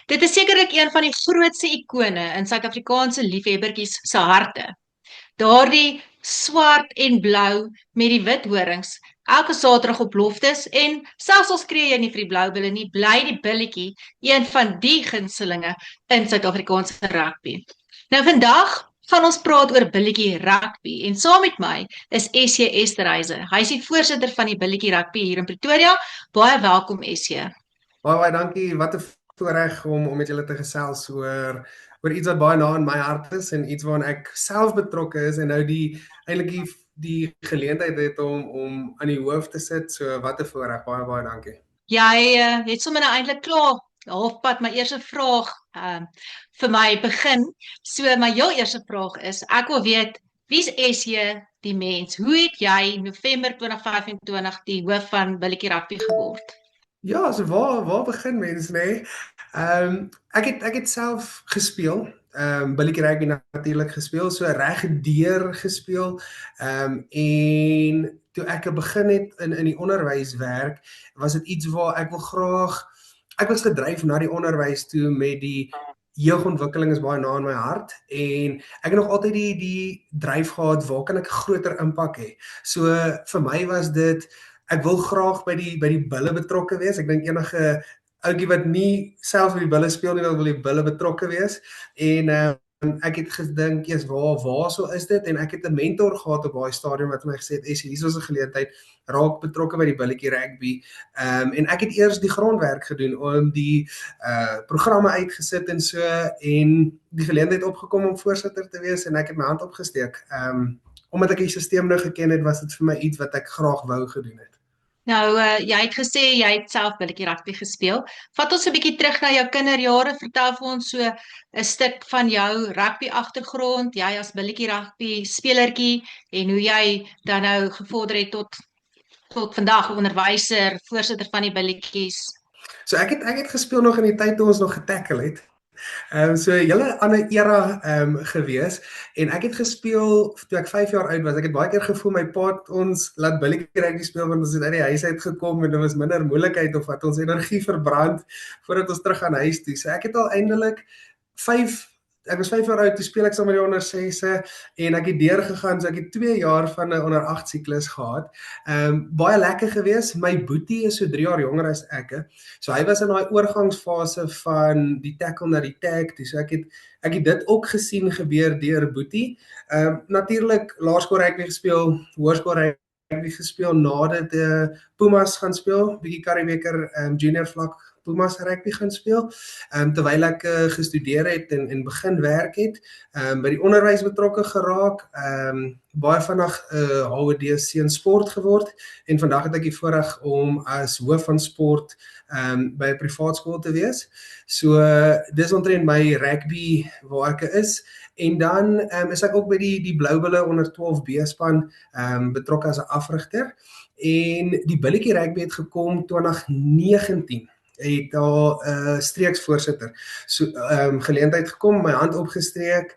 Dit is sekerlik een van die grootste ikone in Suid-Afrikaanse liefhebbertjies se harte. Daardie swart en blou met die wit horings, elke Saterdag op loftes en selfs al skree jy nie vir die blou bulle nie, bly die billetjie een van die gunstelinge in Suid-Afrikaanse rugby. Nou vandag gaan ons praat oor billetjie rugby en saam met my is SJ Esterhuise. Hy is die voorsitter van die billetjie rugby hier in Pretoria. Baie welkom SJ. Baie dankie. Wat 'n voorreg om met julle te gesels oor iets wat baie na in my hart is en iets waaraan ek self betrokke is en nou eintlik die geleentheid het om aan die hoof te sit. So wat 'n voorreg. Baie dankie. Jy het sommer nou eintlik klaar halfpad my eerste vraag vir my begin. So my heel eerste vraag is, ek wil weet, wie's SJ die mens? Hoe het jy November 2025 die hoof van billetjie rugby geword? Ja, so waar begin mens, nee? Ek het self gespeel. Billetjie rugby natuurlik gespeel, so reg deur gespeel. En toe ek begin het in die onderwys werk, was dit iets waar ek was gedryf na die onderwys toe met die jeugontwikkeling is baie na in my hart en ek het nog altyd die dryf gehad, waar kan ek groter impak hê? So vir my was dit, ek wil graag by die bulle betrokke wees. Ek dink enige ouetjie wat nie selfs by die bulle speel nie, wil die bulle betrokke wees. En ek het gedink, eers waar so is dit? En ek het 'n mentor gehad op daai stadium wat my gesê het, hier is 'n geleentheid, raak betrokke by die billetjie rugby. En ek het eers die grondwerk gedoen om die programme uitgesit en so, en die geleentheid opgekom om voorsitter te wees en ek het my hand opgesteek. Omdat ek die stelsel nou geken het, was dit vir my iets wat ek graag wou gedoen het. Nou, jy het gesê jy het self billetjie rugby gespeel. Vat ons 'n bietjie terug na jou kinderjare. Vertel vir ons so 'n stuk van jou rugby agtergrond, jy as billetjie rugby spelertjie en hoe jy dan nou gevorder het tot vandag onderwyser, voorsitter van die billetjies. So ek het gespeel nog in die tyd toe ons nog getackle het. So 'n hele ander era gewees en ek het gespeel toe ek 5 jaar oud was. Ek het baie keer gevoel my pa het ons laat billetjie rugby speel want ons het uit die huis uit gekom en daar was minder moeilikheid of wat ons energie verbrand voordat ons terug gaan huis toe. So ek het al eindelik ek was 5 jaar oud, toe speel ek saam met die onder 6e en ek het deurgegaan, so ek het 2 jaar van 'n onder 8 siklus gehad. Baie lekker gewees. My boetie is so 3 jaar jonger as ek. So hy was in daai oorgangsfase van die tackle na die tag, so ek het dit ook gesien gebeur deur boetie. Natuurlik laerskool rugby gespeel, hoërskool rugby gespeel, nadat Pumas gaan speel, bietjie Currie-Beeker junior vlak Pumas rugby gaan speel, terwyl ek gestudeer het en begin werk het, by die onderwys betrokke geraak, baie vinnig HOD in sport geword, en vandag het ek die voorreg om as hoof van sport by 'n privaat skool te wees. So dis omtrent my rugby waar ek is, en dan is ek ook by die Blou Bulle onder 12B span betrokke as 'n afrigter, en die billetjie rugby het gekom 2019. Het daar streeksvoorsitter so geleentheid gekom, my hand opgestreek,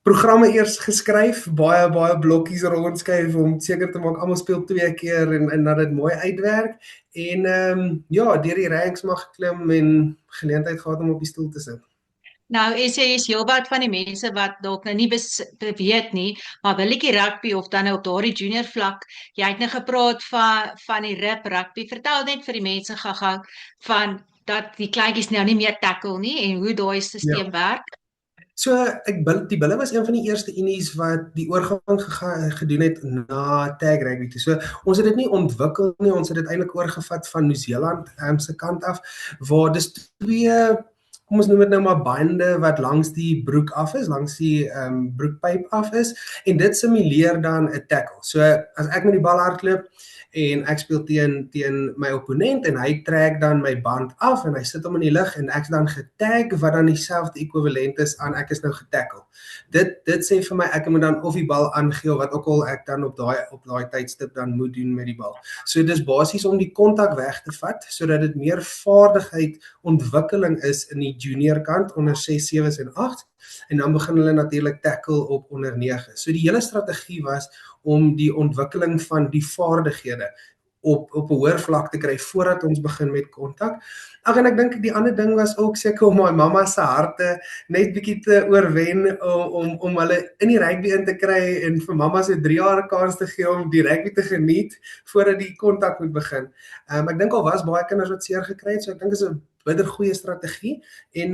programme eers geskryf, baie blokkies rondskryf om seker te maak almal speel 2 keer en dat dit mooi uitwerk, en ja, deur die ranks mag geklim en geleentheid gehad om op die stoel te sit. Nou, jy is heelwat van die mense wat dalk nou nie weet nie, maar billetjie rugby of dan nou op daardie junior vlak, jy het nou gepraat van die RIP rugby. Vertel net vir die mense gou-gou van dat die kleintjies nou nie meer tackle nie en hoe daai stelsel werk. So die bulle was een van die eerste unies wat die oorgang gedoen het na tag rugby toe. So ons het dit nie ontwikkel nie, ons het dit eintlik oorgevat van Nieu-Seeland se kant af, waar dis 2, kom ons noem dit nou maar bande wat langs die broek af is, langs die broekpyp af is, en dit simuleer dan 'n tackle. So as ek met die bal hardloop en ek speel teen my opponent en hy trek dan my band af en hy sit hom in die lug en ek is dan getag wat dan dieselfde ekwivalent is aan ek is nou getackle. Dit sê vir my ek moet dan of die bal aangee of wat ook al ek dan op daai tydstip dan moet doen met die bal. So dis basies om die kontak weg te vat sodat dit meer vaardigheid ontwikkeling is in die junior kant onder 6, 7 en 8 en dan begin hulle natuurlik tackle op onder 9. So die hele strategie was om die ontwikkeling van die vaardighede op 'n hoër vlak te kry voordat ons begin met kontak. Ag en ek dink die ander ding was ook seker om my mamma se harte net bietjie te oorwen om hulle in die rugby in te kry en vir mamma so 3 jaar kans te gee om die rugby te geniet voordat die kontak moet begin. Ek dink al was baie kinders wat seer gekry het, so ek dink is 'n bitter goeie strategie en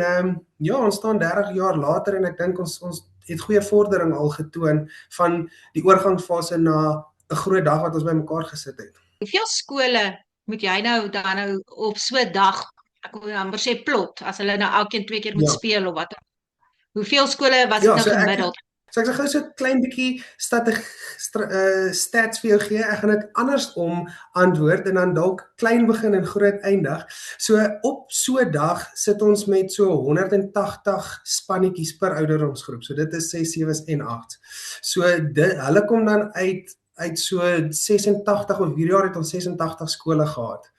ja, ons staan 30 jaar later en ek dink ons het goeie vordering al getoon van die oorgangsfase na 'n groot dag wat ons bymekaar gesit het. Hoeveel skole moet jy nou dan nou op so 'n dag, ek wil amper sê plot, as hulle nou elkeen 2 keer moet Ja. speel of wat? Hoeveel skole was dit Ja, nou so gemiddeld? ek sal gou so 'n klein bietjie stats vir jou gee. Ek gaan dit andersom antwoord en dan dalk klein begin en groot eindig. So op so 'n dag sit ons met so 180 spannetjies per ouderdomsgroep. So dit is 6, 7 en 8. So hulle kom dan uit so 86 of hierdie jaar het ons 86 skole gehad.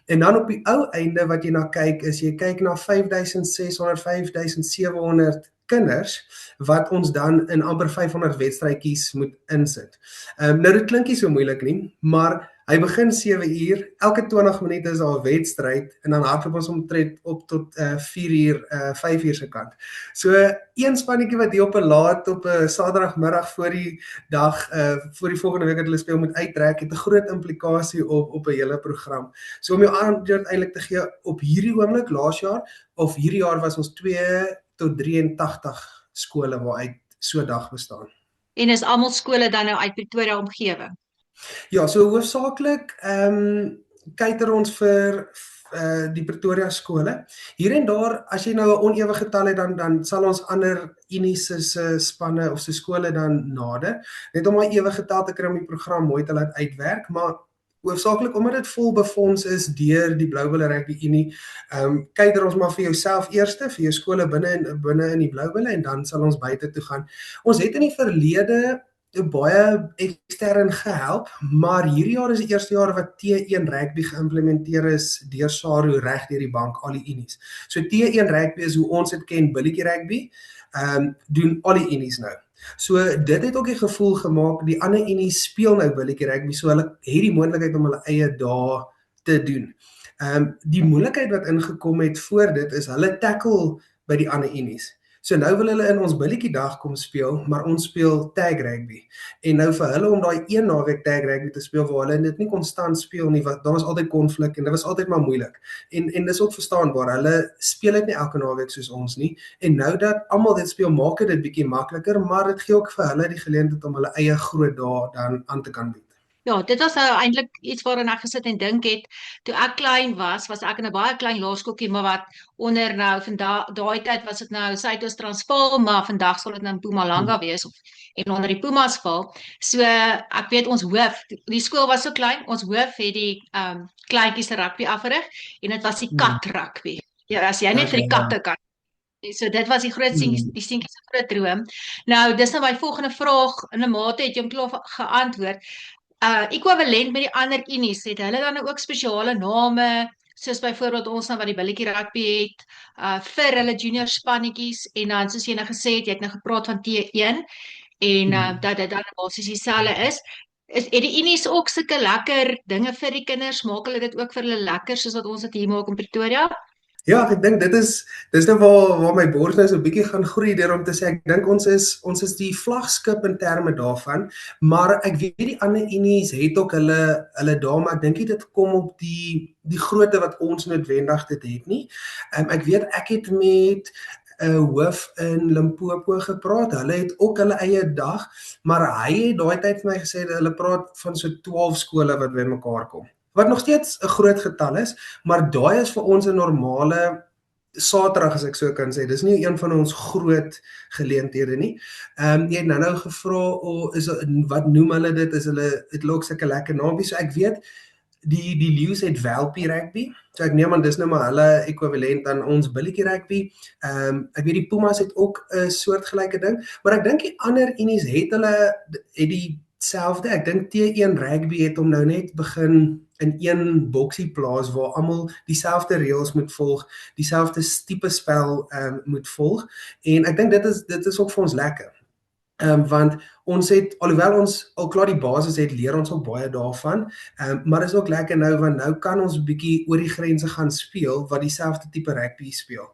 En dan op die ou einde wat jy na kyk is jy kyk na 5600, 5700 kinders wat ons dan in amper 500 wedstrydjies moet insit. Nou dit klink nie so moeilik nie, maar hy begin 7 uur, elke 20 minute is daar 'n wedstryd en dan hardloop ons omtrent op tot 4 uur, 5 uur se kant. So een spannetjie wat hier op 'n laat op 'n Saterdagmiddag voor die dag voor die volgende week dat hulle speel moet uittrek, het 'n groot implikasie op 'n hele program. So om jou antwoord eintlik te gee, op hierdie oomblik laas jaar of hierdie jaar was ons 2 tot 83 skole waaruit so 'n dag bestaan. En is almal skole dan nou uit Pretoria omgewing? Ja, so hoofsaaklik kyker ons vir die Pretoria skole. Hier en daar, as jy nou 'n onewe getal het, dan sal ons ander uniese se spanne of se skole dan nader, net om daai ewe getal te kry om die program mooi te laat uitwerk, maar hoofsaaklik omdat dit vol befonds is deur die Bloubulle Rugby Unie, kyker ons maar vir jouself eerste, vir jou skole binne in die Bloubulle en dan sal ons buite toe gaan. Ons het in die verlede baie ekstern gehelp, maar hierdie jaar is die eerste jaar wat T1 rugby geïmplementeer is deur SARU reg deur die bank, al die unies. So T1 rugby is hoe ons dit ken, billetjie rugby, doen al die unies nou. So dit het ook die gevoel gemaak, die ander unies speel nou billetjie rugby, so hulle het die moontlikheid om hulle eie dae te doen. Die moeilikheid wat ingekom het voor dit is hulle tackle by die ander unies. So nou wil hulle in ons billetjie dag kom speel, maar ons speel tag rugby. En nou vir hulle om daai een naweek tag rugby te speel waar hulle dit nie konstant speel nie, want daar was altyd konflik en dit was altyd maar moeilik. En dis ook verstaanbaar. Hulle speel dit nie elke naweek soos ons nie. En nou dat almal dit speel, maak dit bietjie makliker, maar dit gee ook vir hulle die geleentheid om hulle eie groot dae dan aan te kan bied. Ja, dit was nou eintlik iets waaraan ek gesit en dink het. Toe ek klein was ek in 'n baie klein laerskooltjie, maar wat onder nou vandag daai tyd was dit nou Suidoos-Transvaal, maar vandag sal dit nou Mpumalanga wees en onder die Pumas val. So ek weet ons hoof, die skool was so klein, ons hoof het die kleintjies se rugby afgerig en dit was die kat rugby. Ja, as jy net vir die katte kan. So dit was die groot die seentjies se groot droom. Nou dis nou my volgende vraag, in 'n mate het jy hom klaar geantwoord. Ekwivalent met die ander unies, het hulle dan ook spesiale name, soos byvoorbeeld ons nou wat die billetjie rugby het, vir hulle junior spannetjies en dan soos jy nou gesê het, jy het nou gepraat van T1 en dat dit dan basies dieselfde is. Het die unies ook sulke lekker dinge vir die kinders? Maak hulle dit ook vir hulle lekker soos wat ons dit hier maak in Pretoria? Ja, ek dink dis nou waar my bors nou so 'n bietjie gaan groei deur om te sê ek dink ons is die vlaggenskap in terme daarvan, maar ek weet die ander unies het ook hulle dae, maar ek dink nie dit kom op die grootte wat ons noodwendig dit het nie. Ek weet ek het met 'n hoof in Limpopo gepraat. Hulle het ook hulle eie dag, maar hy het daai tyd vir my gesê dat hulle praat van so 12 skole wat bymekaar kom. Wat nog steeds 'n groot getal is, maar daai is vir ons 'n normale Saterdag as ek so kan sê. Dis nie een van ons groot geleenthede nie. Jy het nou gevra wat noem hulle dit? Is hulle het ook sulke lekker naampies. So ek weet die Lions het Welpie rugby. So ek neem aan dis nou maar hulle ekwivalent aan ons billetjie rugby. Ek weet die Pumas het ook 'n soortgelyke ding, maar ek dink die ander unies het dieselfde. Ek dink T1 rugby het hom nou net begin in een boksie plaas waar almal dieselfde reëls moet volg, dieselfde tipe spel moet volg en ek dink dit is ook vir ons lekker. Want ons het, alhoewel ons al klaar die basis het, leer ons ook baie daarvan. Maar is ook lekker nou, want nou kan ons 'n bietjie oor die grense gaan speel wat dieselfde tipe rugby speel.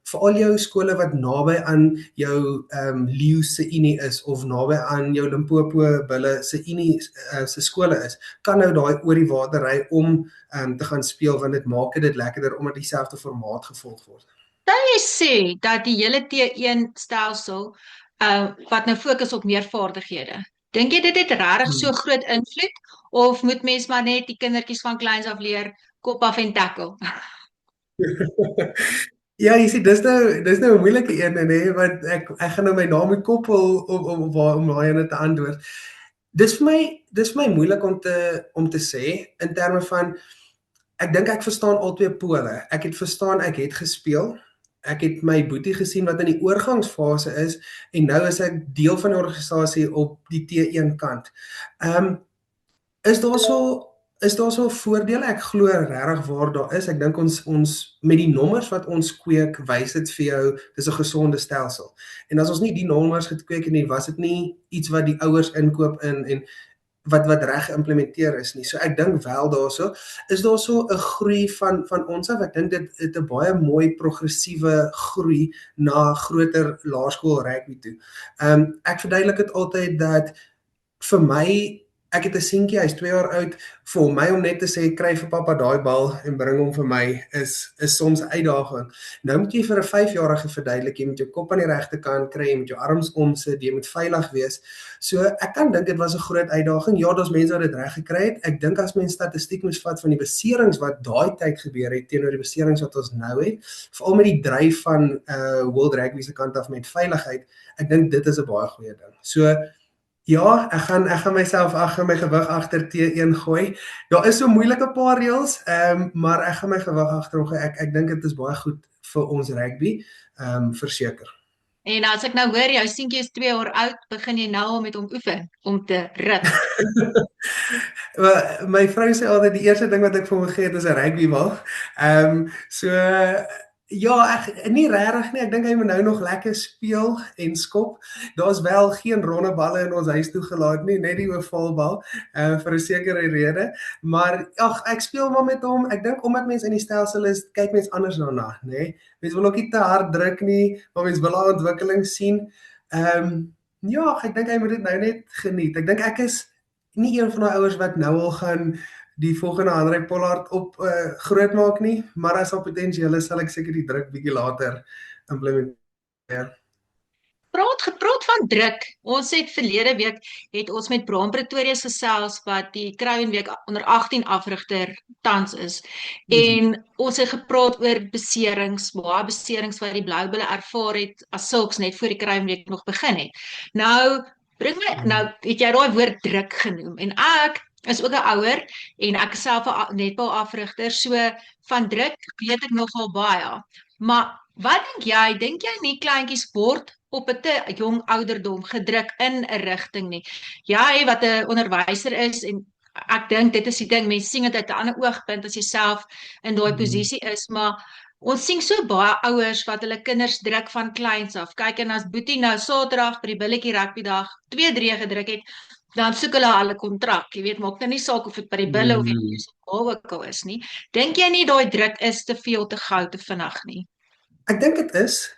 Vir al jou skole wat naby aan jou Leeu se Unie is of naby aan jou Limpopo Bulle se Unie se skole is, kan nou daai oor die water ry om te gaan speel, want dit maak dit lekkerder omdat dieselfde formaat gevolg word. Jy sê dat die hele T1 stelsel wat nou fokus op meer vaardighede. Dink jy dit het regtig so groot invloed of moet mens maar net die kindertjies van kleins af leer kop af en tackle? Ja, jy sien, dis nou 'n moeilike een nê, want ek gaan nou my naam moet koppel om daai ene te antwoord. Dis vir my moeilik om te sê in terme van ek dink ek verstaan albei pole. Ek het verstaan ek het gespeel. Ek het my boetie gesien wat in die oorgangsfase is en nou is ek deel van 'n organisasie op die T1 kant. Is daar so voordele? Ek glo regtig waar daar is. Ek dink ons met die nommers wat ons kweek, wys dit vir jou dis 'n gesonde stelsel. En as ons nie die nommers gekweek het nie, was dit nie iets wat die ouers inkoop en wat reg geïmplementeer is nie. So ek dink wel daarso is daar so 'n groei van ons af. Ek dink dit het 'n baie mooi progressiewe groei na groter laerskool rugby toe. Ek verduidelik dit altyd dat vir my ek het 'n seentjie, hy's 2 jaar oud, vir my om net te sê kry vir pappa daai bal en bring hom vir my is soms 'n uitdaging. Nou moet jy vir 'n 5-jarige verduidelik, jy moet jou kop aan die regte kant kry, jy moet jou arms omsit, jy moet veilig wees. So ek kan dink dit was 'n groot uitdaging. Ja, daar's mense wat dit reg gekry het. Ek dink as mens statistiek moet vat van die beserings wat daai tyd gebeur het teenoor die beserings wat ons nou het, veral met die dryf van World Rugby se kant af met veiligheid, ek dink dit is 'n baie goeie ding. So ja, ek gaan myself my gewig agter T1 gooi. Daar is so moeilike paar reëls, maar ek gaan my gewig agter hom gooi. Ek dink dit is baie goed vir ons rugby, verseker. En as ek nou hoor jou seentjie is 2 jaar oud, begin jy nou al met hom oefen om te rig. My vrou sê altyd die eerste ding wat ek vir hom gee het is 'n rugbybal. So ja, nie regtig nie. Ek dink hy moet nou nog lekker speel en skop. Daar's wel geen ronde balle in ons huis toegelaat nie, net die ovaalbal, vir 'n sekere rede. Maar ek speel maar met hom. Ek dink omdat mens in die stelsel is, kyk mens anders daarna, nê? Mens wil ook nie te hard druk nie, maar mens wil 'n ontwikkeling sien. Ja, ek dink hy moet dit nou net geniet. Ek dink ek is nie een van daai ouers wat nou al gaan die volgende Andrei Pollard op groot maak nie, maar as daar potensiaal is, sal ek seker die druk bietjie later implementeer. Gepraat van druk. Ons het verlede week het ons met Braam Pretorius gesels wat die Kruiwenweek onder 18 afrigter tans is. En ons het gepraat oor beserings, baie beserings wat die Blou Bulle ervaar het as sulks net voor die Kruiwenweek nog begin het. Nou het jy daai woord druk genoem en ek is ook 'n ouer en ek is self 'n netbal afrigter, so van druk weet ek nogal baie. Maar wat dink jy nie kleintjies word op 'n te jong ouderdom gedruk in 'n rigting nie? Jy wat 'n onderwyser is en ek dink dit is die ding, mense sien dit uit 'n ander oogpunt as jy self in daai posisie is, maar ons sien so baie ouers wat hulle kinders druk van kleins af. Kyk, en as Boetie nou Saterdag by die billetjie rugbydag 2-3 gedruk het, dan soek hulle al 'n kontrak. Jy weet, maak nou nie saak of dit by die Bulle of die ook al is nie. Dink jy nie daai druk is te veel, te gou, te vinnig nie? Ek dink dit is.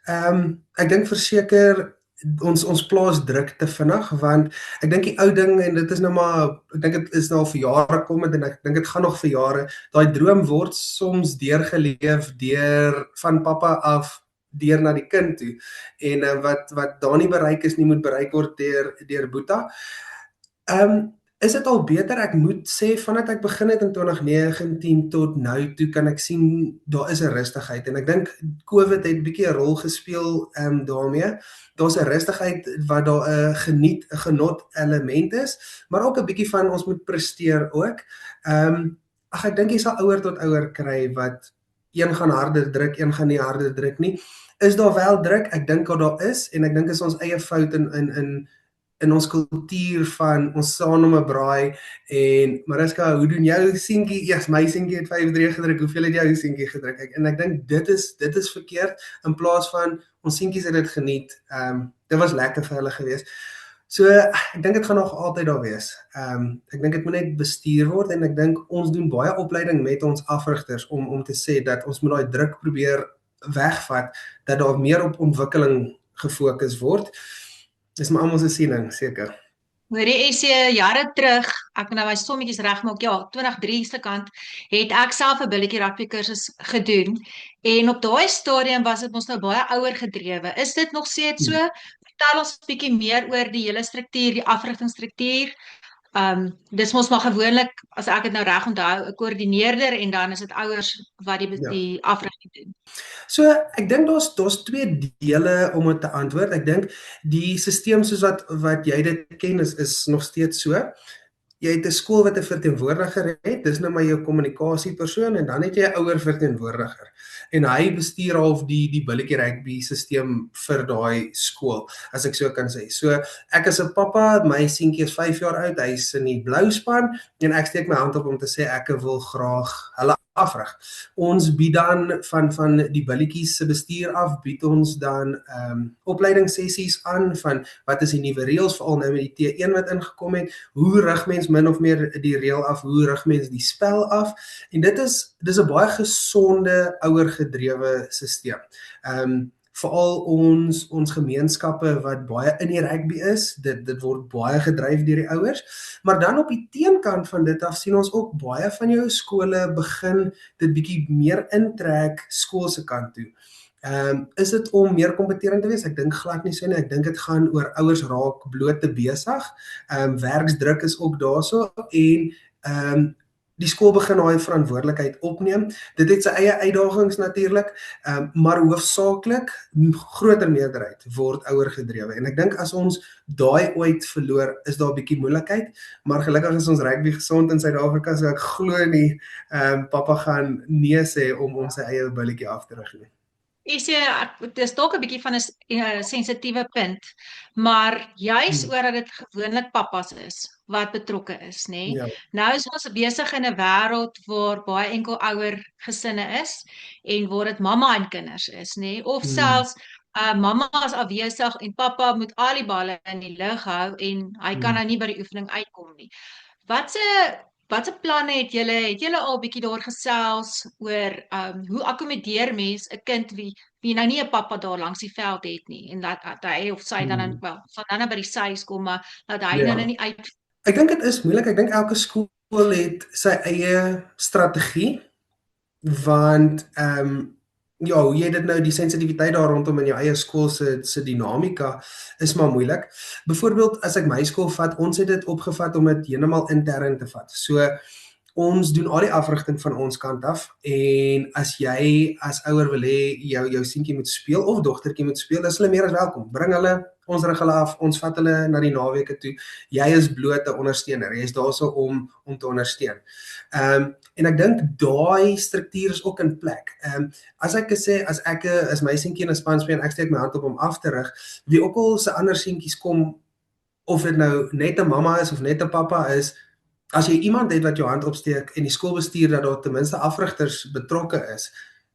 Ek dink verseker ons plaas druk te vinnig, want ek dink die ou ding, en dit is nou maar, ek dink dit is nou al vir jare kom en ek dink dit gaan nog vir jare, daai droom word soms deurgeleef van pappa af deur na die kind toe. En wat daar nie bereik is nie, moet bereik word deur Boeta. Is dit al beter? Ek moet sê, vandat ek begin het in 2019 tot nou toe, kan ek sien, daar is 'n rustigheid, en ek dink COVID het bietjie 'n rol gespeel daarmee. Daar's 'n rustigheid wat daar 'n genot element is, maar ook 'n bietjie van ons moet presteer ook. Ek dink jy sal ouer tot ouer kry wat een gaan harder druk, een gaan nie harder druk nie. Is daar wel druk? Ek dink daar is, en ek dink is ons eie fout in in ons kultuur van ons staan om 'n braai en Mariska, hoe doen jou seentjie? Ja, my seentjie het 5-3 gedruk. Hoeveel het jou seentjie gedruk? Ek dink dit is verkeerd in plaas van ons seentjies het dit geniet. Dit was lekker vir hulle gewees. So ek dink dit gaan nog altyd daar wees. Ek dink dit moet net bestuur word en ek dink ons doen baie opleiding met ons afrigters om te sê dat ons moet daai druk probeer wegvat, dat daar meer op ontwikkeling gefokus word. Dis maar almal se siening, seker. Hoorie, jare terug, ek moet nou my sommetjies regmaak, ja, 2003 se kant, het ek self 'n billetjie rugby kursus gedoen. En op daai stadium was dit mos nou baie ouer gedrewe. Is dit nog steeds so? Vertel ons 'n bietjie meer oor die hele struktuur, die afrigtingsstruktuur. Dis mos maar gewoonlik, as ek dit nou reg onthou, 'n koördineerder en dan is dit ouers wat Ja. die afrigting doen. So ek dink daar's twee dele om dit te antwoord. Ek dink die stelsel soos wat jy dit ken is nog steeds so. Jy het 'n skool wat 'n verteenwoordiger het, dis nou maar jou kommunikasiepersoon en dan het jy 'n ouer verteenwoordiger. En hy bestuur half die billetjie rugby stelsel vir daai skool, as ek so kan sê. So ek is 'n pappa, my seentjie is 5 jaar oud, hy's in die blou span en ek steek my hand op om te sê ek wil graag hulle afrig. Ons bied dan van die billetjies se bestuur af, bied ons dan opleidingssessies aan van wat is die nuwe reëls, veral nou met die T1 wat ingekom het, hoe rig mens min of meer die reël af, hoe rig mens die spel af, en dis 'n baie gesonde, ouer gedrewe stelsel. Veral ons gemeenskappe wat baie in die rugby is, dit word baie gedryf deur die ouers, maar dan op die teenkant van dit af sien ons ook baie van jou skole begin dit bietjie meer intrek skool se kant toe. Is dit om meer kompeterend te wees? Ek dink glad nie so nie. Ek dink dit gaan oor ouers raak bloot te besig. Werksdruk is ook daarso en die skool begin daai verantwoordelikheid opneem. Dit het sy eie uitdagings natuurlik, maar hoofsaaklik groter meerderheid word ouer gedrewe. En ek dink as ons daai ooit verloor, is daar 'n bietjie moeilikheid, maar gelukkig is ons rugby gesond in Suid-Afrika, so ek glo nie pappa gaan nee sê om sy eie billetjie af te rig nie. Dit is dalk 'n bietjie van 'n sensitiewe punt, maar juis oor dat dit gewoonlik pappas is wat betrokke is, nê. Ja. Nou is ons besig in 'n wêreld waar baie enkel ouer gesinne is en waar dit mamma en kinders is, nê, of selfs mamma is afwesig en pappa moet al die balle in die lug hou en hy kan nou nie by die oefening uitkom nie. Watse planne het julle al bietjie daar gesels oor hoe akkommodeer mens 'n kind wie nou nie 'n pappa daar langs die veld het nie en dat hy of sy dan wel sal dan by die sies kom, maar dat hy Ja. nou nie uit. Ek dink dit is moeilik. Ek dink elke skool het sy eie strategie, want ja, hoe jy dit nou die sensitiwiteit daar rondom in jou eie skool se dinamika is maar moeilik. Byvoorbeeld as ek my skool vat, ons het dit opgevat om dit heeltemal intern te vat. So ons doen al die afrigting van ons kant af en as jy as ouer wil hê jou seentjie moet speel of dogtertjie moet speel, is hulle meer as welkom. Bring hulle, ons rig hulle af, ons vat hulle na die naweke toe. Jy is bloot 'n ondersteuner. Jy is daarso om te ondersteun. En ek dink daai struktuur is ook in plek. As ek sê as my seentjie in 'n span speel en ek steek my hand op om af te rig, wie ook al se ander seentjies kom, of dit nou net 'n mamma is of net 'n pappa is, as jy iemand het wat jou hand opsteek en die skoolbestuur dat daar ten minste afrigters betrokke is,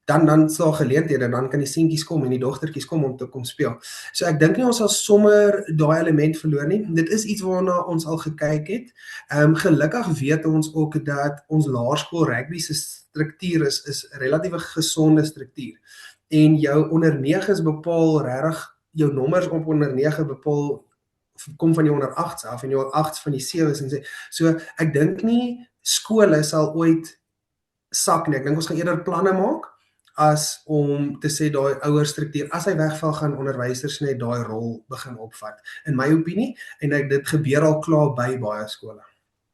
dan sal geleenthede, dan kan die seentjies kom en die dogtertjies kom om te kom speel. So ek dink nie ons sal sommer daai element verloor nie. Dit is iets waarna ons al gekyk het. Gelukkig weet ons ook dat ons laerskool rugby se struktuur is relatief 'n gesonde struktuur. En jou onder 9's bepaal regtig jou nommers op onder 9 bepaal kom van die onder 8's af en jou 8's van die 7's en sê. So ek dink nie skole sal ooit sak nie. Ek dink ons gaan eerder planne maak as om te sê daai ouer struktuur, as hy wegval, gaan onderwysers net daai rol begin opvat, in my opinie, en dit gebeur al klaar by baie skole.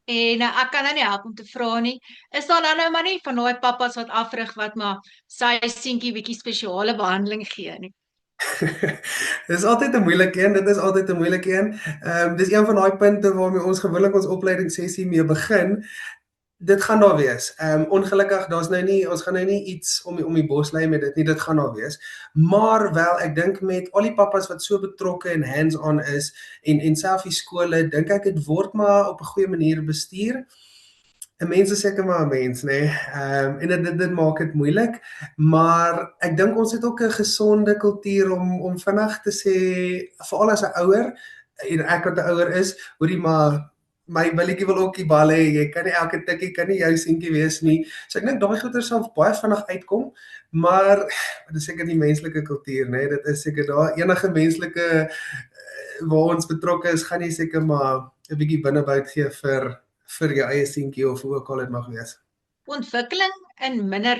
En ek kan nou nie help om te vra nie, is daar dan nou maar nie van daai pappas wat afrig wat maar sy seentjie bietjie spesiale behandeling gee nie? Dis altyd 'n moeilike een, dit is altyd 'n moeilike een. Dis een van daai punte waarmee ons gewoonlik ons opleidingssessie mee begin. Dit gaan daar wees. Ongelukkig, ons gaan nou nie iets om die bos lê met dit nie, dit gaan daar wees. Maar wel, ek dink met al die pappas wat so betrokke en hands-on is en self die skole, dink ek dit word maar op 'n goeie manier bestuur. 'n Mens is seker maar 'n mens, nê. En dit maak dit moeilik, maar ek dink ons het ook 'n gesonde kultuur om vinnig te sê, veral as 'n ouer en ek wat 'n ouer is, hoorie maar my billetjie wil ook die bal hê, jy kan nie elke tikkie kan nie jou seentjie wees nie. So ek dink daai goeie sal baie vinnig uitkom, maar dit is seker die menslike kultuur, nê. Dit is seker daar enige menslike waar ons betrokke is, gaan jy seker maar 'n bietjie binnebuit gee vir jou eie seentjie of hoe ook al dit mag wees. Ontwikkeling in minder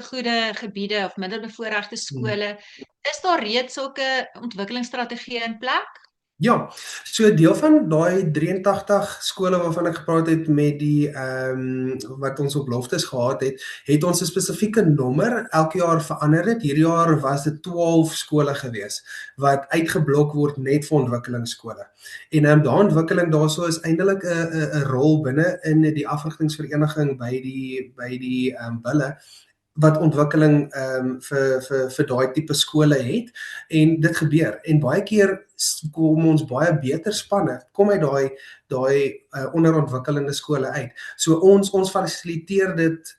goede gebiede of minder bevoorregte Hmm. skole, is daar reeds sulke ontwikkelingsstrategieë in plek? Ja, so 'n deel van daai 83 skole waarvan ek gepraat het met die wat ons op beloftes gehad het, het ons 'n spesifieke nommer elke jaar verander dit. Hierdie jaar was dit 12 skole gewees wat uitgeblok word net vir ontwikkelingsskole. En daai ontwikkeling daarso is eintlik 'n rol binne in die afrigtingsvereniging by die bulle wat ontwikkeling vir daai tipe skole het en dit gebeur en baie keer kom ons baie beter spanne kom uit daai onderontwikkelende skole uit. So ons fasiliteer dit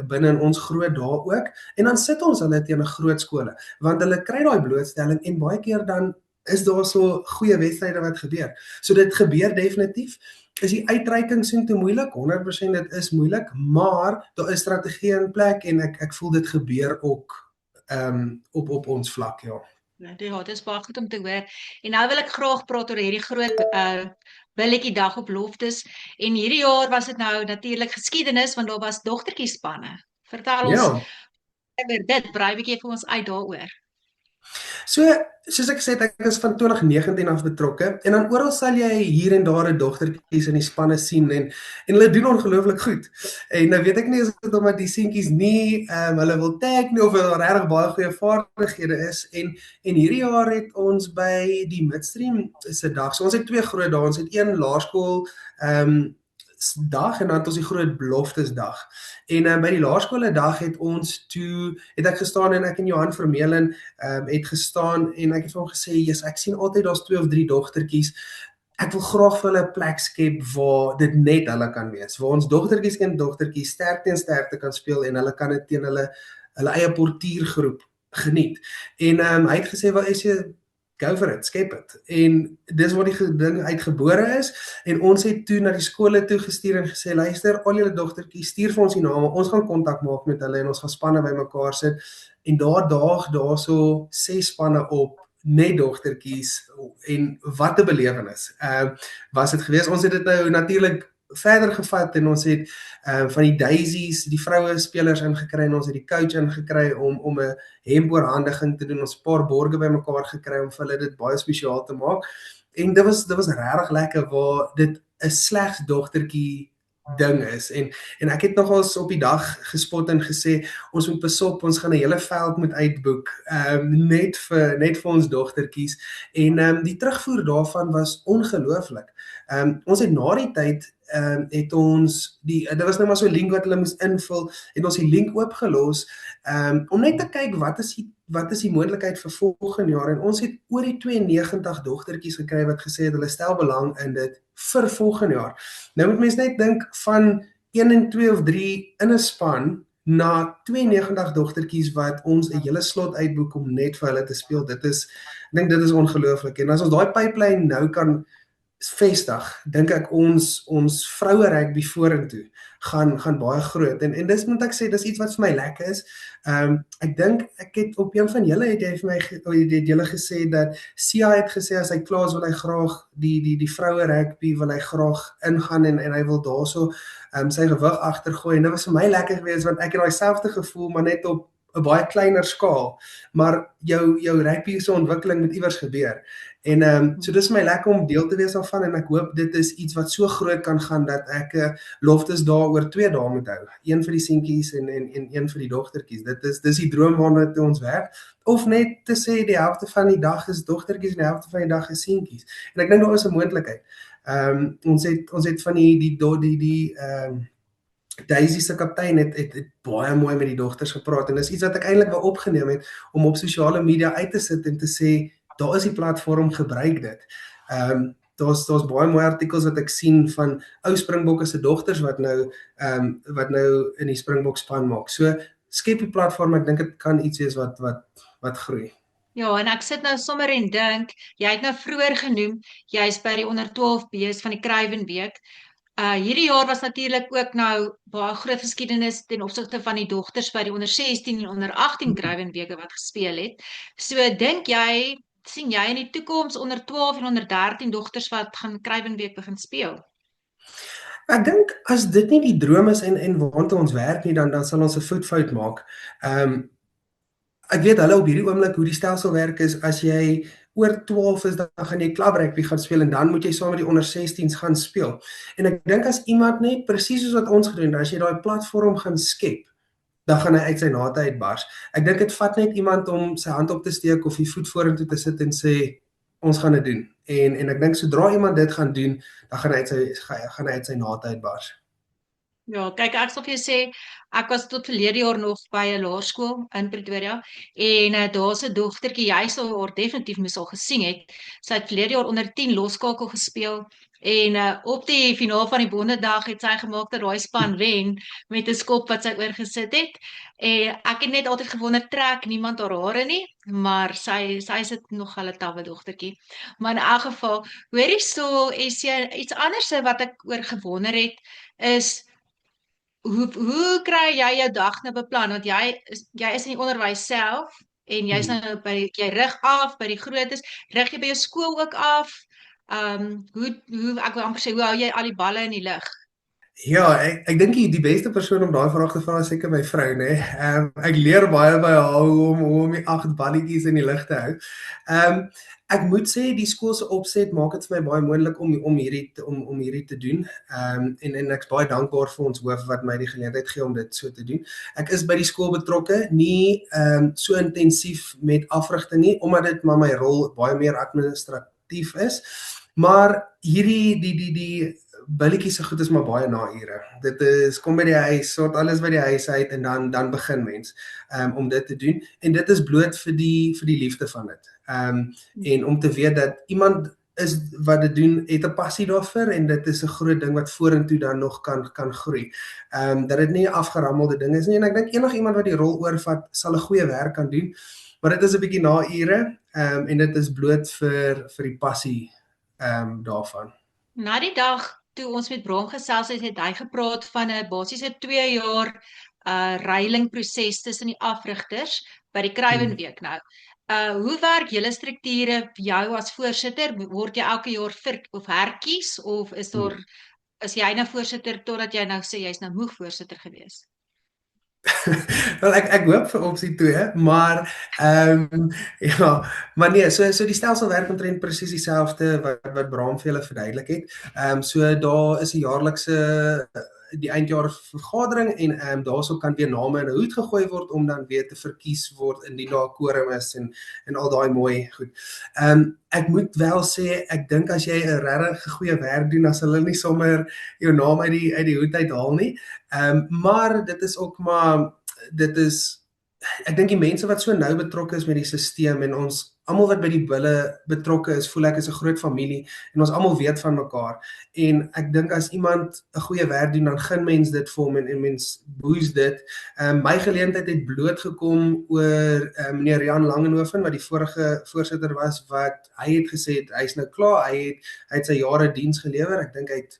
binne in ons groot dae ook en dan sit ons hulle teen 'n groot skole want hulle kry daai blootstelling en baie keer dan is daar so goeie wedstryde wat gebeur. So dit gebeur definitief. Is die uitreiking soontoe moeilik? 100% dit is moeilik, maar daar is strategieë in plek en ek voel dit gebeur ook op ons vlak, ja. Ja, dit is baie goed om te hoor. En nou wil ek graag praat oor hierdie groot billetjie dag op beloftes. En hierdie jaar was dit nou natuurlik geskiedenis want daar was dogtertjiespanne. Vertel ons Ja. oor dit, brei 'n bietjie vir ons uit daaroor. So, soos ek gesê het, ek is van 2019 af betrokke en dan oral sal jy hier en daar 'n dogtertjies in die spanne sien en hulle doen ongelooflik goed. En nou weet ek nie as dit omdat die seentjies nie hulle wil tag nie of hulle regtig baie goeie vaardighede is en hierdie jaar het ons by die Midstream se dag. So ons het twee groot dae. Ons het een laerskool dag en dan het ons die groot beloftesdag. En by die laerskole dag het ek gestaan en ek en Johan Vermeulen het gestaan en ek het vir hom gesê, "Jesus, ek sien altyd daar's 2 of 3 dogtertjies. Ek wil graag vir hulle 'n plek skep waar dit net hulle kan wees, waar ons dogtertjies en dogtertjies sterk teen sterkte kan speel en hulle kan dit teen hulle eie portiergroep geniet." En hy het gesê, "Wel is jy go for it, skep dit." En dis waar die ding uitgebore is en ons het toe na die skole toe gestuur en gesê, "Luister, al julle dogtertjies, stuur vir ons die name. Ons gaan kontak maak met hulle en ons gaan spanne bymekaar sit." En daarso 6 spanne op net dogtertjies en wat 'n belewenis. Was dit gewees. Ons het dit nou natuurlik verder gevat en ons het van die Daisies, die vroue spelers ingekry en ons het die coach ingekry om 'n hempoorhandiging te doen. Ons 'n paar borge bymekaar gekry om vir hulle dit baie spesiaal te maak. En dit was regtig lekker waar dit 'n slegs dogtertjie ding is en ek het nogals op die dag gespot en gesê ons moet besop, ons gaan 'n hele veld moet uitboek net vir ons dogtertjies en die terugvoer daarvan was ongelooflik. Ons het na die tyd het ons dit was nou maar so 'n link wat hulle moes invul, het ons die link oopgelos om net te kyk wat is die moontlikheid vir volgende jaar en ons het oor die 92 dogtertjies gekry wat gesê het hulle stel belang in dit vir volgende jaar. Nou moet mens net dink van 1 en 2 of 3 in 'n span na 92 dogtertjies wat ons 'n hele slot uitboek om net vir hulle te speel. Ek dink dit is ongelooflik en as ons daai pipeline nou kan vestig, dink ek ons vroue rugby vorentoe gaan baie groot en dis moet ek sê dis iets wat vir my lekker is. Ek dink ek het op een van julle het jy vir my het julle gesê dat Sia het gesê as hy klaar is wil hy graag die vroue rugby wil hy graag ingaan en hy wil daarso sy gewig agtergooi en dit was vir my lekker geweest want ek het daai selfde gevoel maar net op 'n baie kleiner skaal, maar jou rugby se ontwikkeling moet iewers gebeur. En so dis my lekker om deel te wees daarvan en ek hoop dit is iets wat so groot kan gaan dat ek beloftes daar oor 2 dae moet hou. Een vir die seentjies en een vir die dogtertjies. Dis die droom waarna toe ons werk of net te sê die helfte van die dag is dogtertjies en die helfte van die dag is seentjies. En ek dink daar is 'n moontlikheid. Ons het van die Daisy se kaptein het baie mooi met die dogters gepraat en dis iets wat ek eintlik wou opgeneem het om op sosiale media uit te sit en te sê daar is die platform, gebruik dit. Daar's baie mooi artikels wat ek sien van ou Springbokke se dogters wat nou in die Springbok span maak. So skep die platform, ek dink dit kan iets wees wat groei. Ja, en ek sit nou sommer en dink, jy het nou vroeër genoem, jy's by die onder 12 B's van die Kruiwenweek. Hierdie jaar was natuurlik ook nou baie groot geskiedenis ten opsigte van die dogters by die onder 16 en onder 18 Kruiwenweke wat gespeel het. So dink jy, sien jy in die toekoms onder 12 en onder 13 dogters wat gaan Kruiwenweek begin speel? Ek dink as dit nie die droom is en waartoe ons werk nie, dan sal ons 'n voetfout maak. Ek weet hulle op hierdie oomblik hoe die stelsel werk is, as jy oor 12 is, dan gaan jy club rugby gaan speel en dan moet jy saam met die onder 16s gaan speel. En ek dink as iemand net presies soos wat ons gedoen het, as jy daai platform gaan skep, dan gaan hy uit sy nate uitbars. Ek dink dit vat net iemand om sy hand op te steek of die voet vorentoe te sit en sê ons gaan dit doen. En ek dink sodra iemand dit gaan doen, dan gaan hy uit sy nate uitbars. Ja, kyk, ek sal vir jou sê, ek was tot verlede jaar nog by 'n laerskool in Pretoria en daar's 'n dogtertjie, jy sal haar definitief moes al gesien het. Sy het verlede jaar onder 10 loskakel gespeel en op die finaal van die Bondedag het sy gemaak dat daai span wen met 'n skop wat sy oorgesit het. En ek het net altyd gewonder, trek niemand haar hare nie, maar sy is dit nog 'n tawwe dogtertjie. Maar in elk geval, hoorie so, is jy iets anders wat ek oor gewonder het is hoe kry jy jou dag nou beplan? Want jy is in die onderwys self en jy's Hmm. nou jy rig af by die grootes, rig jy by jou skool ook af? Hoe ek wil amper sê, hoe hou jy al die balle in die lug? Ja, ek dink die beste persoon om daai vraag te vra is seker my vrou, nê. Ek leer baie by haar hoe om die 8 balletjies in die lug te hou. Ek moet sê die skool se opset maak dit vir my baie moontlik om hierdie te doen. En ek's baie dankbaar vir ons hoof wat my die geleentheid gee om dit so te doen. Ek is by die skool betrokke, nie so intensief met afrigting nie, omdat dit maar my rol baie meer administratief is. Maar hierdie die billetjies se goed is maar baie na ure. Dit is kom by die huis, sort alles by die huis uit en dan begin mens om dit te doen en dit is bloot vir die liefde van dit. En om te weet dat iemand is wat dit doen het 'n passie daarvoor en dit is 'n groot ding wat vorentoe dan nog kan groei. Dat dit nie 'n afgerammelde ding is nie en ek dink enigiemand wat die rol oorvat sal 'n goeie werk kan doen. Maar dit is 'n bietjie na ure en dit is bloot vir die passie daarvan. Na die dag toe ons met Bron gesels het hy gepraat van 'n basiese 2 jaar reilingproses tussen die afrigters by die Kruiwenweek nou. Hoe werk julle strukture jou as voorsitter? Word jy elke jaar herkies of is jy nou voorsitter totdat jy nou sê jy's nou moeg voorsitter gewees? Wel ek hoop vir opsie 2, maar ja, maar nee, so die stelsel werk omtrent presies dieselfde wat Bram vir julle verduidelik het. So daar is 'n jaarlikse die eindjaar vergadering en daarso kan weer name in 'n hoed gegooi word om dan weer te verkies word indien daar 'n quorum is en al daai mooi goed. Ek moet wel sê ek dink as jy 'n regtig goeie werk doen, dan sal hulle nie sommer jou naam uit die hoed uithaal nie. Maar dit is ook maar dit is ek dink die mense wat so nou betrokke is met die stelsel en ons almal wat by die bulle betrokke is, voel ek is 'n groot familie en ons almal weet van mekaar. En ek dink as iemand 'n goeie werk doen, dan gun mens dit vir hom en mens boost dit. My geleentheid het bloot gekom oor meneer Jan Langenhoven wat die vorige voorsitter was wat hy het gesê hy's nou klaar, hy het sy jare diens gelewer. Ek dink hy het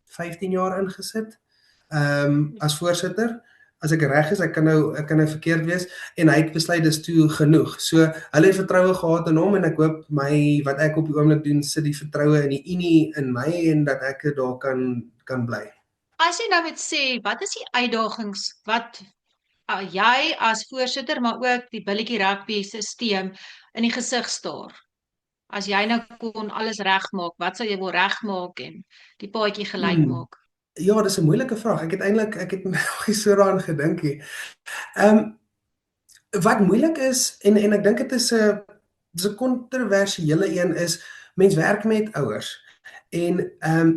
15 jaar ingesit as voorsitter. As ek reg is, ek kan nou verkeerd wees en hy het besluit dis toe genoeg. So hulle het vertroue gehad in hom en ek hoop wat ek op die oomblik doen sit die vertroue in die Unie in my en dat ek daar kan bly. As jy nou moet sê, wat is die uitdagings wat jy as voorsitter, maar ook die billetjie rugby stelsel in die gesig staar? As jy nou kon alles regmaak, wat sal jy wil regmaak en die paadjie gelyk maak? Ja, dis 'n moeilike vraag. Ek het nog nie so daaraan gedink nie. Wat moeilik is en ek dink dit is 'n kontroversiële een is mens werk met ouers. En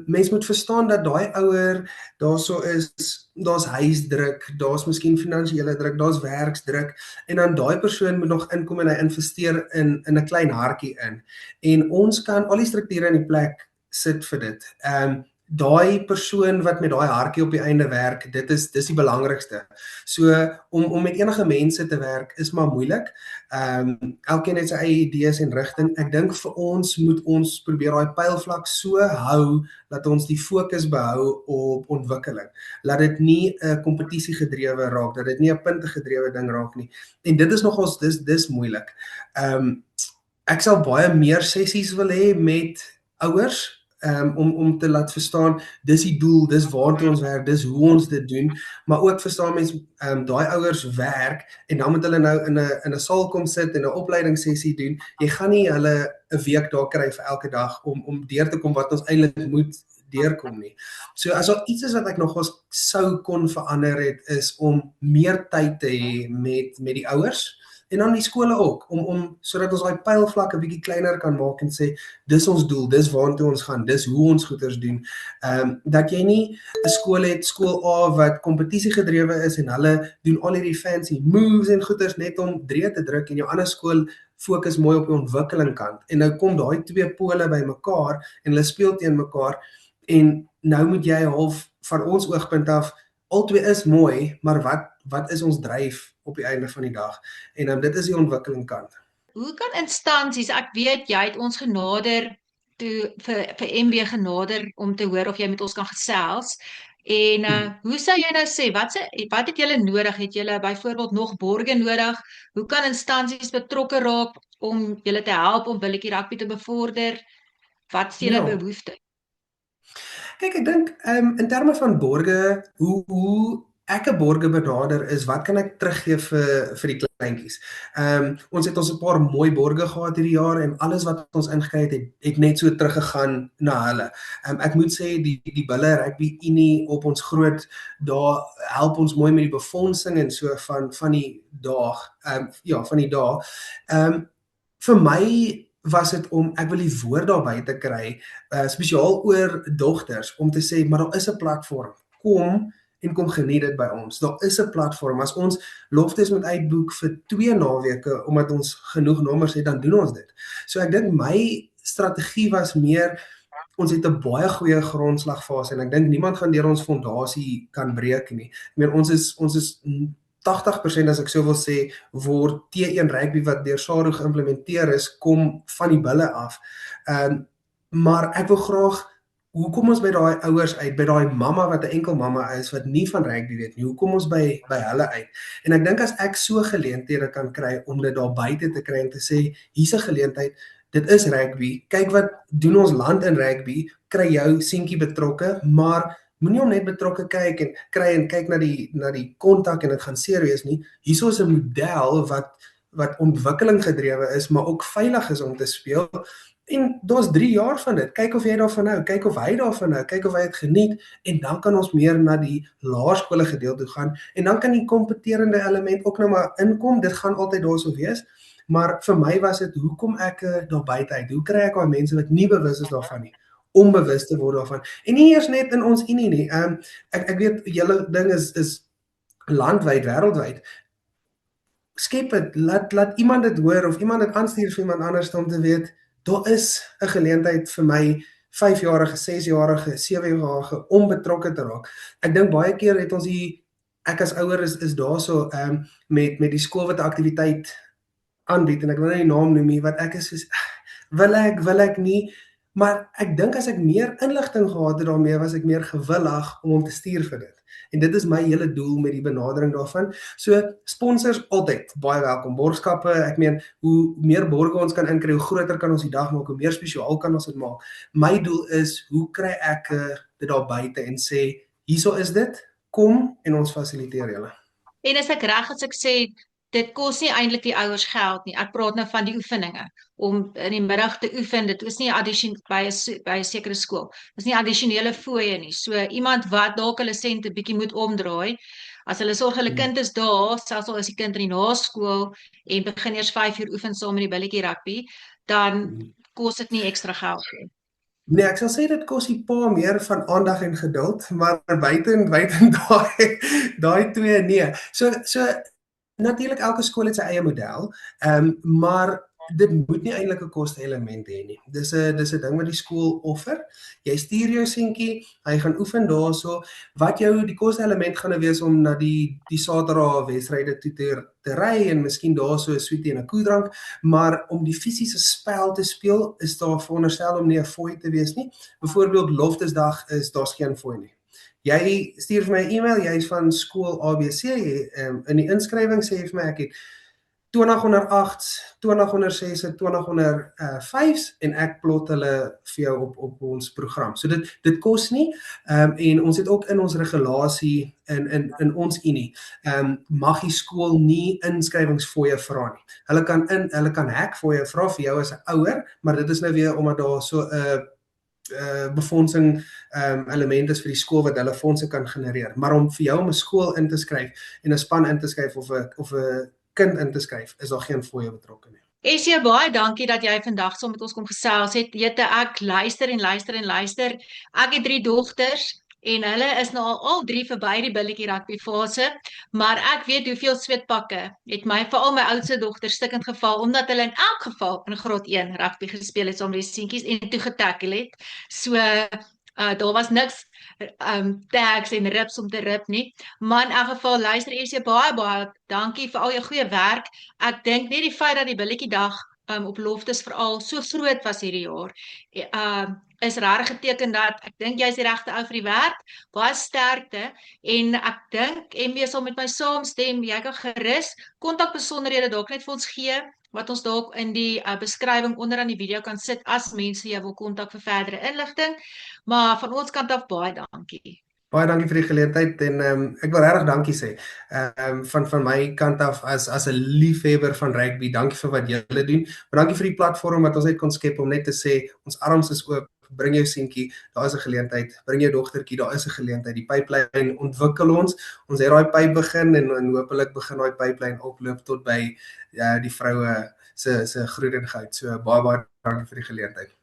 mens moet verstaan dat daai ouer daarso is, daar's huisdruk, daar's miskien finansiële druk, daar's werksdruk en dan daai persoon moet nog inkom en hy investeer in 'n klein hartjie in. En ons kan al die strukture in die plek sit vir dit. Daai persoon wat met daai hartjie op die einde werk, dis die belangrikste. So om met enige mense te werk is maar moeilik. Elkeen het sy eie idees en rigting. Ek dink vir ons moet ons probeer daai pylvlak so hou dat ons die fokus behou op ontwikkeling. Laat dit nie 'n kompetisie gedrewe raak, dat dit nie 'n punte gedrewe ding raak nie. En dit is nogals dis moeilik. Ek sal baie meer sessies wil hê met ouers om te laat verstaan dis die doel, dis waartoe ons werk, dis hoe ons dit doen, maar ook verstaan mense daai ouers werk en dan moet hulle nou in 'n saal kom sit en 'n opleidingssessie doen. Jy gaan nie hulle 'n week daar kry vir elke dag om deur te kom wat ons eintlik moet deurkom nie. So as daar iets is wat ek nogals sou kon verander het is om meer tyd te hê met die ouers. En dan die skole ook, om sodat ons daai pylvlak 'n bietjie kleiner kan maak en sê, dis ons doel, dis waartoe ons gaan, dis hoe ons goeders doen. Dat jy nie 'n skool het, skool A wat kompetisie gedrewe is en hulle doen al hierdie fancy moves en goeders net om drie te druk en jou ander skool fokus mooi op die ontwikkeling kant. En nou kom daai twee pole by mekaar en hulle speel teen mekaar en nou moet jy half van ons oogpunt af, albei is mooi, maar wat is ons dryf op die einde van die dag? En dit is die ontwikkeling kant. Hoe kan instansies, ek weet jy het ons genader toe vir MB genader om te hoor of jy met ons kan gesels. En hoe sou jy nou sê, wat het julle nodig? Het julle byvoorbeeld nog borge nodig? Hoe kan instansies betrokke raak om julle te help om billetjie rugby te bevorder? Wat is julle Ja. behoefte? Kyk, ek dink in terme van borge, hoe ek 'n borge benader is, wat kan ek teruggee vir die kleintjies? Ons het 'n paar mooi borge gehad hierdie jaar en alles wat ons ingekry het net so teruggegaan na hulle. Ek moet sê die Bulle Rugby Unie op ons groot daar help ons mooi met die befondsing en so van die daag, van die dae. Vir my was dit om ek wil die woord daar buite kry, spesiaal oor dogters om te sê maar daar is 'n platform. Kom geniet dit by ons. Daar is 'n platform. As ons loftes moet uitboek vir 2 naweke omdat ons genoeg nommers het, dan doen ons dit. So ek dink my strategie was meer ons het 'n baie goeie grondslagfase en ek dink niemand gaan deur ons fondasie kan breek nie. Ek meen ons is 80% as ek so wil sê word T1 rugby wat deur SARU geïmplementeer is kom van die bulle af. Maar ek wil graag hoekom ons by daai ouers uit, by daai mamma wat 'n enkel mamma is wat nie van rugby weet nie. Hoekom ons by hulle uit. En ek dink as ek so geleenthede kan kry om dit daar buite te kry en te sê hier's 'n geleentheid, dit is rugby. Kyk wat doen ons land in rugby, kry jou seentjie betrokke, maar moenie hom net betrokke kyk en kyk na die kontak en dit gaan serieus nie. Hierso is 'n model wat ontwikkeling gedrewe is, maar ook veilig is om te speel. En daar's 3 jaar van dit. Kyk of jy daarvan hou, kyk of hy daarvan hou, kyk of hy dit geniet en dan kan ons meer na die laerskole gedeelte toe gaan en dan kan die kompeterende element ook nou maar inkom. Dit gaan altyd daarso wees. Maar vir my was dit hoekom ek daar buite uit. Hoe kry ek daai mense wat nie bewus is daarvan nie om bewus te word daarvan. En nie eers net in ons unie nie. Ek weet julle ding is landwyd, wêreldwyd. Skep dit, laat iemand dit hoor of iemand dit aanstuur vir iemand anders om te weet daar is 'n geleentheid vir my 5-jarige, 6-jarige, 7-jarige om betrokke te raak. Ek dink baie keer het ons ek as ouer is daarso met die skool wat 'n aktiwiteit aanbied en ek wil nie die naam noem nie wat ek is soos wil ek nie, maar ek dink as ek meer inligting gehad het daarmee was ek meer gewillig om hom te stuur vir dit. En dit is my hele doel met die benadering daarvan. So sponsors altyd baie welkom. Borgskappe, ek meen hoe meer borge ons kan inkry, hoe groter kan ons die dag maak, hoe meer spesiaal kan ons dit maak. My doel is hoe kry ek dit daar buite en sê hierso is dit, kom en ons fasiliteer julle. En is ek reg as ek sê dit kos nie eintlik die ouers geld nie. Ek praat nou van die oefeninge om in die middag te oefen. Dit is nie by 'n sekere skool. Dis nie addisionele fooie nie. So iemand wat dalk hulle sente bietjie moet omdraai, as hulle sorg hulle kind is daar, selfs al is die kind in die naskool en begin eers 5 uur oefen saam met die billetjie rugby, dan kos dit nie ekstra geld nie. Nee, ek sal sê dit kos die pa meer van aandag en geduld, maar buiten daai twee nee. So natuurlik elke skool het sy eie model, maar dit moet nie eintlik 'n koste-element hê nie. Dis 'n ding wat die skool offer. Jy stuur jou seentjie, hy gaan oefen daarso. Wat jou die koste-element gaan nou wees om na die Saterdag wedstryde toe te ry en miskien daarso 'n sweetie en 'n koeldrank, maar om die fisiese spel te speel is daar veronderstel om nie 'n fooi te wees nie. Byvoorbeeld Loftesdag is daar's geen fooi nie. Jy stuur vir my 'n e-mail, jy's van skool ABC, in die inskrywing sê jy vir my ek het 20 onder 8s, 20 onder 6s, 20 onder 5s en ek plot hulle vir jou op ons program. So dit kos nie, en ons het ook in ons regulasie in ons unie, mag die skool nie inskrywingsfooie vra nie. Hulle kan hekfooie vra vir jou as 'n ouer, maar dit is nou weer omdat daar so 'n befondsing element is vir die skool wat hulle fondse kan genereer. Maar om vir jou om 'n skool in te skryf en 'n span in te skryf of 'n kind in te skryf, is daar geen fooie betrokke nie. Esie, baie dankie dat jy vandag saam met ons kom gesels het. Jette, ek luister en luister en luister. Ek het 3 dogters en hulle is nou al 3 verby die billetjie rugby fase, maar ek weet hoeveel sweetpakke het veral my oudste dogter stukkend geval omdat hulle in elk geval in graad 1 rugby gespeel het saam met die seentjies en toe getackle het. So daar was niks tags en rips om te rip nie. Maar in elk geval luister Esie, baie dankie vir al jou goeie werk. Ek dink net die feit dat die billetjie dag op Loftes veral so groot was hierdie jaar, is regtig geteken dat ek dink jy's die regte ou vir die werk. Baie sterkte en ek dink MB sal met my saamstem. Jy kan gerus kontakbesonderhede dalk net vir ons gee wat ons dalk in die beskrywing onder aan die video kan sit as mense jou wil kontak vir verdere inligting. Maar van ons kant af baie dankie. Baie dankie vir die geleentheid en ek wil regtig dankie sê. Van my kant af as 'n liefhebber van rugby, dankie vir wat julle doen. Maar dankie vir die platform wat ons net kon skep om net te sê ons arms is oop. Bring jou seentjie, daar is 'n geleentheid. Bring jou dogtertjie, daar is 'n geleentheid. Die pipeline ontwikkel ons. Ons het daai pyp begin en hopelik begin daai pipeline oploop tot by die vroue se groen en goud. So baie dankie vir die geleentheid.